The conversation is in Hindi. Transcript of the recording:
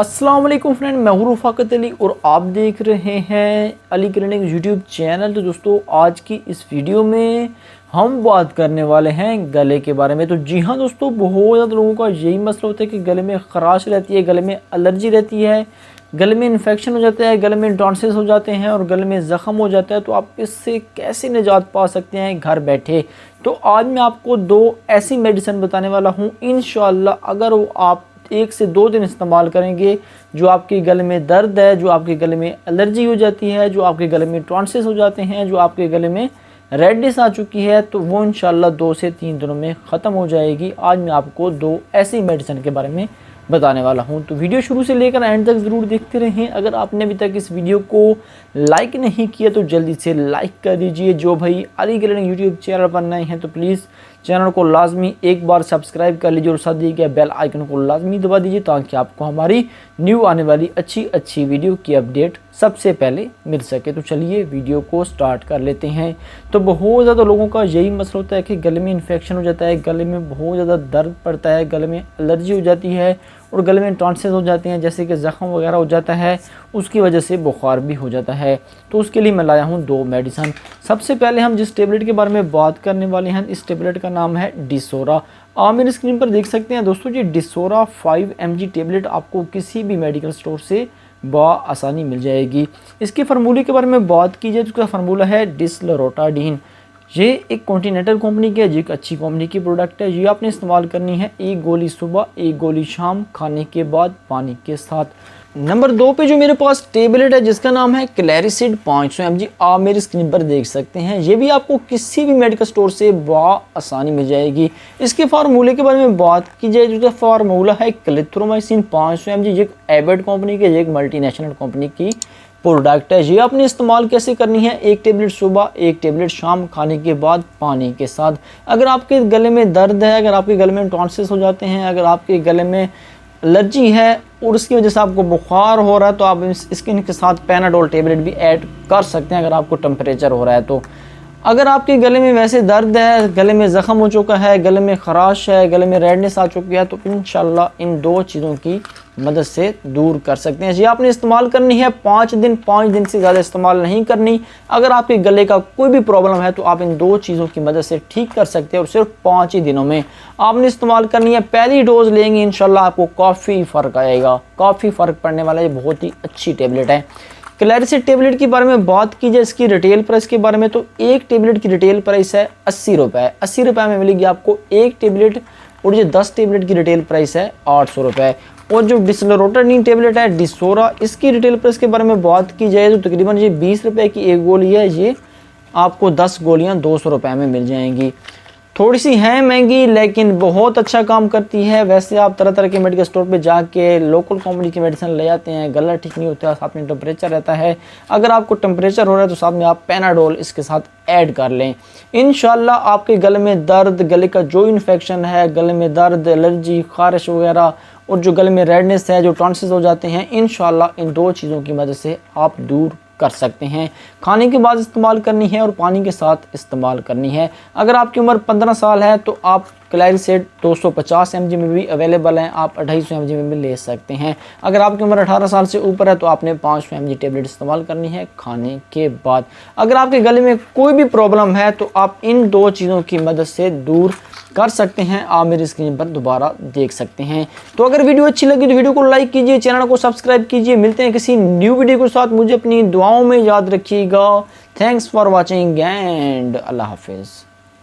अस्सलाम वालेकुम फ्रेंड, मैं हूं रफ़ाकत अली और आप देख रहे हैं अली क्लिनिक यूट्यूब चैनल। तो दोस्तों, आज की इस वीडियो में हम बात करने वाले हैं गले के बारे में। तो जी हाँ दोस्तों, बहुत ज़्यादा लोगों का यही मसला होता है कि गले में ख़राश रहती है, गले में एलर्जी रहती है, गले में इन्फेक्शन हो जाता है, गले में टॉन्सिल्स हो जाते हैं और गले में ज़ख़म हो जाता है। तो आप इससे कैसे निजात पा सकते हैं घर बैठे? तो आज मैं आपको 2 ऐसी मेडिसिन बताने वाला हूँ। इंशाअल्लाह अगर वो आप 1 से 2 दिन इस्तेमाल करेंगे, जो आपके गले में दर्द है, जो आपके गले में एलर्जी हो जाती है, जो आपके गले में टॉन्सिल्स हो जाते हैं, जो आपके गले में रेडनेस आ चुकी है, तो वो इंशाल्लाह 2 से 3 दिनों में ख़त्म हो जाएगी। आज मैं आपको 2 ऐसी मेडिसिन के बारे में बताने वाला हूं। तो वीडियो शुरू से लेकर एंड तक ज़रूर देखते रहें। अगर आपने अभी तक इस वीडियो को लाइक नहीं किया तो जल्दी से लाइक कर दीजिए। जो भाई अली क्लिनिक यूट्यूब चैनल पर नए हैं तो प्लीज़ चैनल को लाजमी एक बार सब्सक्राइब कर लीजिए और साथ दिए गए बेल आइकन को लाजमी दबा दीजिए ताकि आपको हमारी न्यू आने वाली अच्छी वीडियो की अपडेट सबसे पहले मिल सके। तो चलिए वीडियो को स्टार्ट कर लेते हैं। तो बहुत ज़्यादा लोगों का यही मसला होता है कि गले में इन्फेक्शन हो जाता है, गले में बहुत ज़्यादा दर्द पड़ता है, गले में एलर्जी हो जाती है और गले में टॉन्सिल्स हो जाते हैं, जैसे कि ज़ख़म वगैरह हो जाता है, उसकी वजह से बुखार भी हो जाता है। तो उसके लिए मैं लाया हूँ 2 मेडिसिन। सबसे पहले हम जिस टेबलेट के बारे में बात करने वाले हैं, इस टेबलेट का नाम है डिसोरा। आप मेरी स्क्रीन पर देख सकते हैं दोस्तों, ये डिसोरा 5 mg टेबलेट आपको किसी भी मेडिकल स्टोर से आसानी मिल जाएगी। इसके फार्मूले के बारे में बात की जाए तो इसका फार्मूला है डिसलोरोटाडीन। ये एक कॉन्टिनेंटल कंपनी की है, एक अच्छी कंपनी की प्रोडक्ट है। ये आपने इस्तेमाल करनी है 1 गोली सुबह, 1 गोली शाम, खाने के बाद पानी के साथ। नंबर 2 पे जो मेरे पास टेबलेट है जिसका नाम है क्लैरिसिड 500 mg, आप मेरी स्क्रीन पर देख सकते हैं। ये भी आपको किसी भी मेडिकल स्टोर से आसानी मिल जाएगी। इसके फार्मूले के बारे में बात की जाए जिसका फार्मूला है क्लिथ्रोमाइसिन 500 mg। ये एक एबेट कंपनी की, एक मल्टीनेशनल कंपनी की प्रोडक्ट है। ये आपने इस्तेमाल कैसे करनी है? 1 टेबलेट सुबह, 1 टेबलेट शाम, खाने के बाद पानी के साथ। अगर आपके गले में दर्द है, अगर आपके गले में टॉन्सिल्स हो जाते हैं, अगर आपके गले में एलर्जी है और उसकी वजह से आपको बुखार हो रहा है तो आप इसके साथ पैनाडोल टेबलेट भी ऐड कर सकते हैं अगर आपको टेम्परेचर हो रहा है तो। अगर आपके गले में वैसे दर्द है, गले में ज़ख़म हो चुका है, गले में ख़राश है, गले में रेडनेस आ चुकी है, तो इंशाल्लाह इन 2 चीज़ों की मदद से दूर कर सकते हैं। ये आपने इस्तेमाल करनी है 5 दिन से ज़्यादा इस्तेमाल नहीं करनी। अगर आपके गले का कोई भी प्रॉब्लम है तो आप इन 2 चीज़ों की मदद से ठीक कर सकते हैं और सिर्फ 5 ही दिनों में आपने इस्तेमाल करनी है। पहली डोज लेंगे इंशाल्लाह आपको काफ़ी फ़र्क आएगा, काफ़ी फ़र्क पड़ने वाला। ये बहुत ही अच्छी टेबलेट है। क्लैरिसिड टेबलेट के बारे में बात की जाए, इसकी रिटेल प्राइस के बारे में, तो 1 टेबलेट की रिटेल प्राइस है 80 रुपये। 80 रुपये में मिलेगी आपको 1 टेबलेट और ये 10 टेबलेट की रिटेल प्राइस है 800 रुपये। और जो डिसलोरोटाडीन टेबलेट है डिसोरा, इसकी रिटेल प्राइस के बारे में बात की जाए तो तकरीबन ये 20 रुपये की 1 गोली है। ये आपको 10 गोलियाँ 200 रुपये में मिल जाएंगी। थोड़ी सी है महंगी लेकिन बहुत अच्छा काम करती है। वैसे आप तरह तरह के मेडिकल स्टोर पे जाके लोकल कंपनी की मेडिसिन ले आते हैं, गला ठीक नहीं होता, साथ में टेम्परेचर रहता है। अगर आपको टेम्परेचर हो रहा है तो साथ में आप पैनाडोल इसके साथ ऐड कर लें। इंशाल्लाह आपके गले में दर्द, गले का जो इन्फेक्शन है, गले में दर्द, एलर्जी, खारिश वगैरह और जो गले में रेडनेस है, जो टॉन्सिल्स हो जाते हैं, इंशाल्लाह इन 2 चीज़ों की मदद से आप दूर कर सकते हैं। खाने के बाद इस्तेमाल करनी है और पानी के साथ इस्तेमाल करनी है। अगर आपकी उम्र 15 साल है तो आप क्लैरिसिड 250 mg में भी अवेलेबल हैं, आप 250 mg में भी ले सकते हैं। अगर आपकी उम्र 18 साल से ऊपर है तो आपने 500 mg टेबलेट इस्तेमाल करनी है खाने के बाद। अगर आपके गले में कोई भी प्रॉब्लम है तो आप इन 2 चीज़ों की मदद से दूर कर सकते हैं। आप मेरी स्क्रीन पर दोबारा देख सकते हैं। तो अगर वीडियो अच्छी लगी तो वीडियो को लाइक कीजिए, चैनल को सब्सक्राइब कीजिए। मिलते हैं किसी न्यू वीडियो के साथ। मुझे अपनी दुआओं में याद रखिएगा। थैंक्स फॉर वॉचिंग एंड अल्लाह हाफिज़।